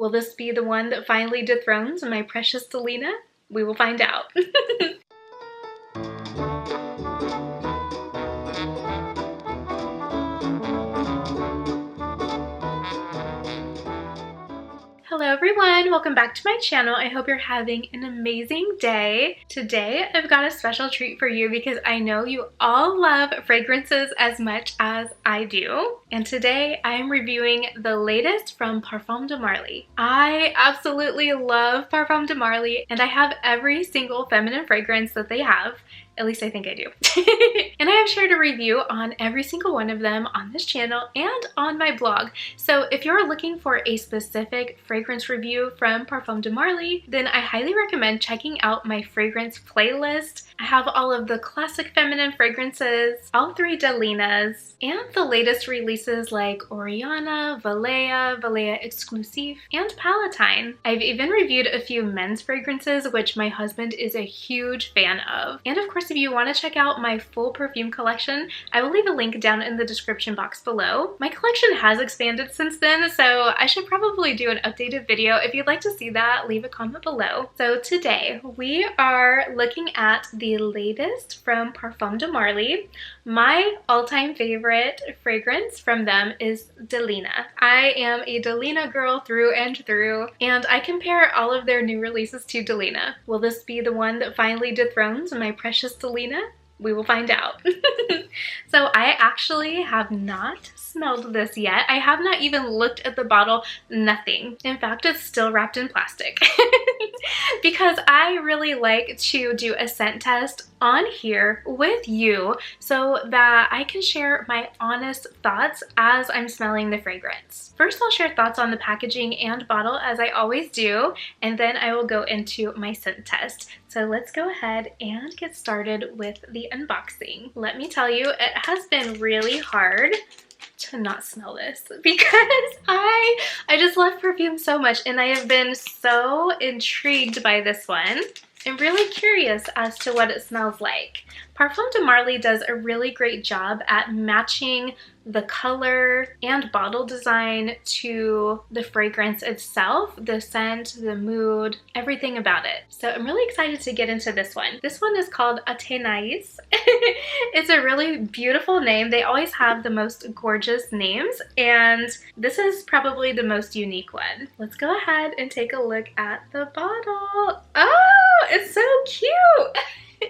Will this be the one that finally dethrones my precious Delina? We will find out. Hello everyone, welcome back to my channel. I hope you're having an amazing day. Today I've got a special treat for you because I know you all love fragrances as much as I do. And today I am reviewing the latest from Parfums de Marly. I absolutely love Parfums de Marly and I have every single feminine fragrance that they have. At least I think I do. And I have shared a review on every single one of them on this channel and on my blog. So if you're looking for a specific fragrance review from Parfums de Marly, then I highly recommend checking out my fragrance playlist. I have all of the classic feminine fragrances, all three Delinas, and the latest releases like Oriana, Valaya, Valaya Exclusive, and Palatine. I've even reviewed a few men's fragrances, which my husband is a huge fan of. And of course, if you want to check out my full perfume collection, I will leave a link down in the description box below. My collection has expanded since then, so I should probably do an updated video. If you'd like to see that, leave a comment below. So today we are looking at the latest from Parfums de Marly. My all-time favorite fragrance from them is Delina. I am a Delina girl through and through, and I compare all of their new releases to Delina. Will this be the one that finally dethrones my precious Delina? We will find out. So I actually have not smelled this yet. I have not even looked at the bottle, nothing. In fact, it's still wrapped in plastic. Because I really like to do a scent test on here with you so that I can share my honest thoughts as I'm smelling the fragrance. First, I'll share thoughts on the packaging and bottle as I always do, and then I will go into my scent test. So let's go ahead and get started with the unboxing. Let me tell you, it has been really hard to not smell this because I just love perfume so much, and I have been so intrigued by this one. I'm really curious as to what it smells like. Parfums de Marly does a really great job at matching the color and bottle design to the fragrance itself, the scent, the mood, everything about it. So I'm really excited to get into this one. This one is called Athenais. It's a really beautiful name. They always have the most gorgeous names, and this is probably the most unique one. Let's go ahead and take a look at the bottle. Oh, it's so cute.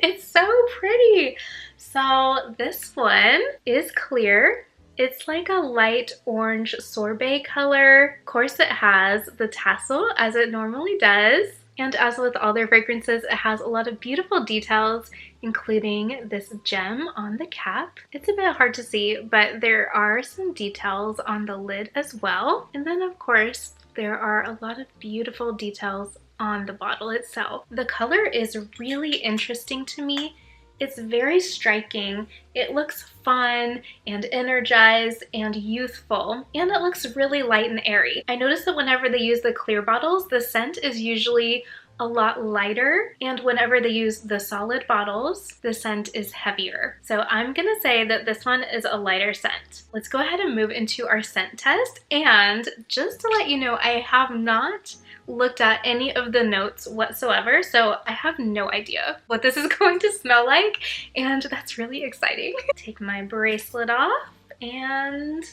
It's so pretty. So this one is clear. It's like a light orange sorbet color. Of course, it has the tassel as it normally does. And as with all their fragrances, it has a lot of beautiful details, including this gem on the cap. It's a bit hard to see, but there are some details on the lid as well. And then, of course, there are a lot of beautiful details on the bottle itself. The color is really interesting to me. It's very striking. It looks fun and energized and youthful, and it looks really light and airy. I noticed that whenever they use the clear bottles, the scent is usually a lot lighter, and whenever they use the solid bottles, the scent is heavier. So I'm gonna say that this one is a lighter scent. Let's go ahead and move into our scent test, and just to let you know, I have not looked at any of the notes whatsoever, so I have no idea what this is going to smell like, and that's really exciting. Take my bracelet off and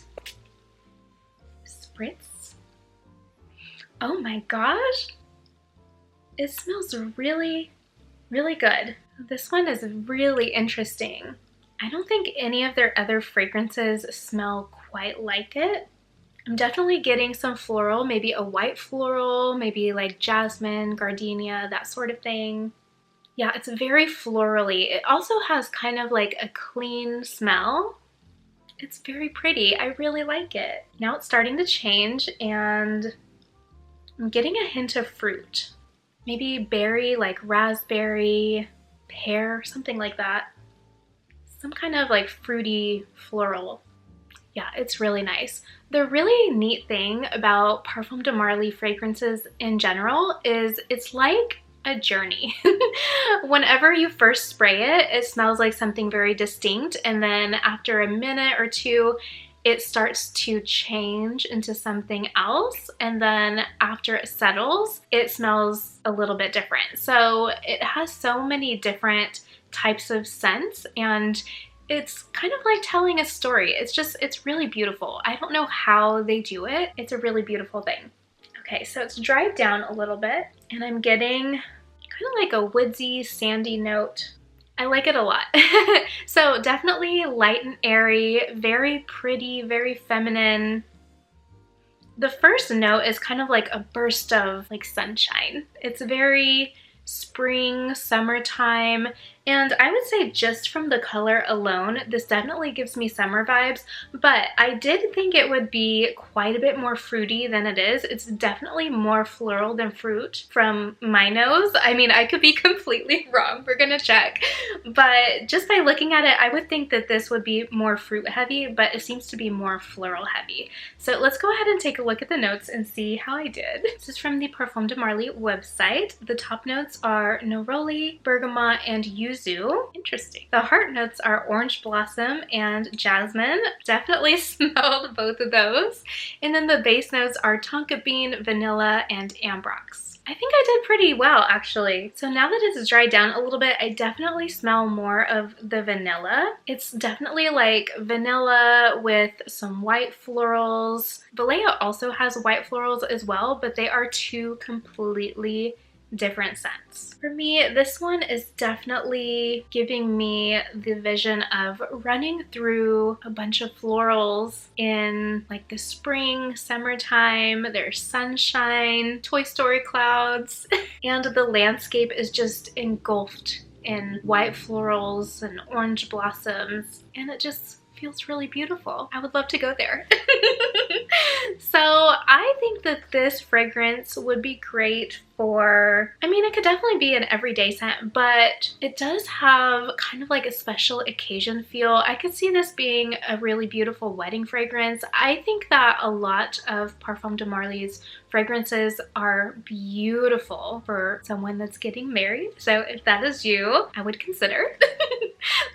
spritz. Oh my gosh, it smells really, really good. This one is really interesting. I don't think any of their other fragrances smell quite like it. I'm definitely getting some floral, maybe a white floral, maybe like jasmine, gardenia, that sort of thing. Yeah, it's very florally. It also has kind of like a clean smell. It's very pretty. I really like it. Now it's starting to change, and I'm getting a hint of fruit. Maybe berry, like raspberry, pear, something like that. Some kind of like fruity floral. Yeah, it's really nice. The really neat thing about Parfums de Marly fragrances in general is it's like a journey. Whenever you first spray it, it smells like something very distinct, and then after a minute or two, it starts to change into something else, and then after it settles, it smells a little bit different. So it has so many different types of scents, and it's kind of like telling a story. It's really beautiful. I don't know how they do it. It's a really beautiful thing. Okay, so it's dried down a little bit, and I'm getting kind of like a woodsy, sandy note. I like it a lot. So definitely light and airy, very pretty, very feminine. The first note is kind of like a burst of like sunshine. It's very spring, summertime, and I would say just from the color alone, this definitely gives me summer vibes, but I did think it would be quite a bit more fruity than it is. It's definitely more floral than fruit from my nose. I mean, I could be completely wrong. We're gonna check. But just by looking at it, I would think that this would be more fruit heavy, but it seems to be more floral heavy. So let's go ahead and take a look at the notes and see how I did. This is from the Parfums de Marly website. The top notes are neroli, bergamot, and yuzu. Interesting. The heart notes are orange blossom and jasmine. Definitely smelled both of those. And then the base notes are tonka bean, vanilla, and ambrox. I think I did pretty well, actually. So now that it's dried down a little bit, I definitely smell more of the vanilla. It's definitely like vanilla with some white florals. Valaya also has white florals as well, but they are two completely different scents. For me, this one is definitely giving me the vision of running through a bunch of florals in like the spring, summertime, there's sunshine, Toy Story clouds, and the landscape is just engulfed in white florals and orange blossoms, and it just feels really beautiful. I would love to go there. So I think that this fragrance would be great for, I mean, it could definitely be an everyday scent, but it does have kind of like a special occasion feel. I could see this being a really beautiful wedding fragrance. I think that a lot of Parfums de Marly's fragrances are beautiful for someone that's getting married. So if that is you, I would consider.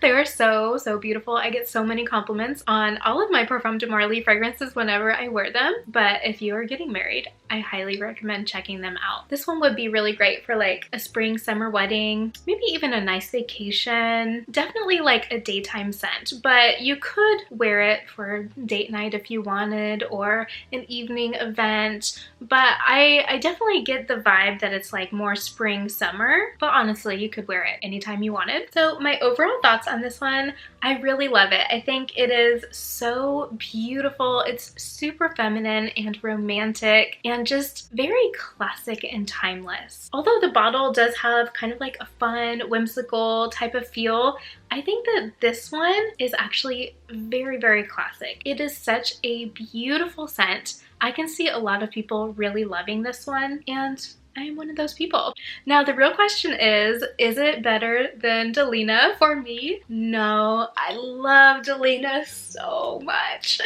They are so, so beautiful. I get so many compliments on all of my Parfums de Marly fragrances whenever I wear them. But if you are getting married, I highly recommend checking them out. This one would be really great for like a spring, summer wedding, maybe even a nice vacation. Definitely like a daytime scent, but you could wear it for date night if you wanted, or an evening event. But I definitely get the vibe that it's like more spring, summer, but honestly, you could wear it anytime you wanted. So my overall thoughts on this one, I really love it. I think it is so beautiful. It's super feminine and romantic and just very classic and timeless. Although the bottle does have kind of like a fun, whimsical type of feel, I think that this one is actually very, very classic. It is such a beautiful scent. I can see a lot of people really loving this one, and I am one of those people. Now the real question is it better than Delina for me? No, I love Delina so much,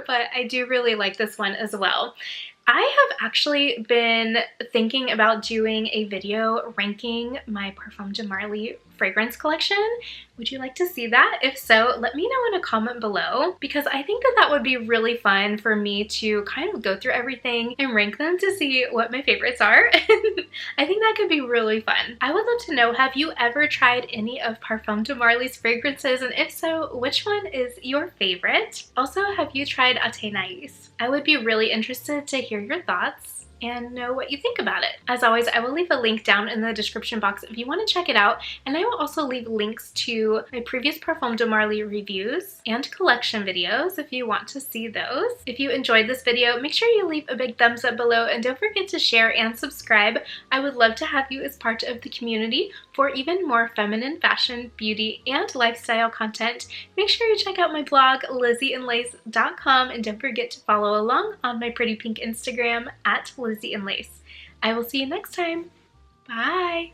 but I do really like this one as well. I have actually been thinking about doing a video ranking my Parfums de Marly fragrance collection. Would you like to see that? If so, let me know in a comment below, because I think that that would be really fun for me to kind of go through everything and rank them to see what my favorites are. I think that could be really fun. I would love to know, have you ever tried any of Parfums de Marly's fragrances? And if so, which one is your favorite? Also, have you tried Athenais? I would be really interested to hear your thoughts and know what you think about it. As always, I will leave a link down in the description box if you want to check it out, and I will also leave links to my previous Parfums de Marly reviews and collection videos if you want to see those. If you enjoyed this video, make sure you leave a big thumbs up below, and don't forget to share and subscribe. I would love to have you as part of the community for even more feminine fashion, beauty, and lifestyle content. Make sure you check out my blog, lizzieandlace.com, and don't forget to follow along on my pretty pink Instagram at Lizzie and Lace. I will see you next time. Bye!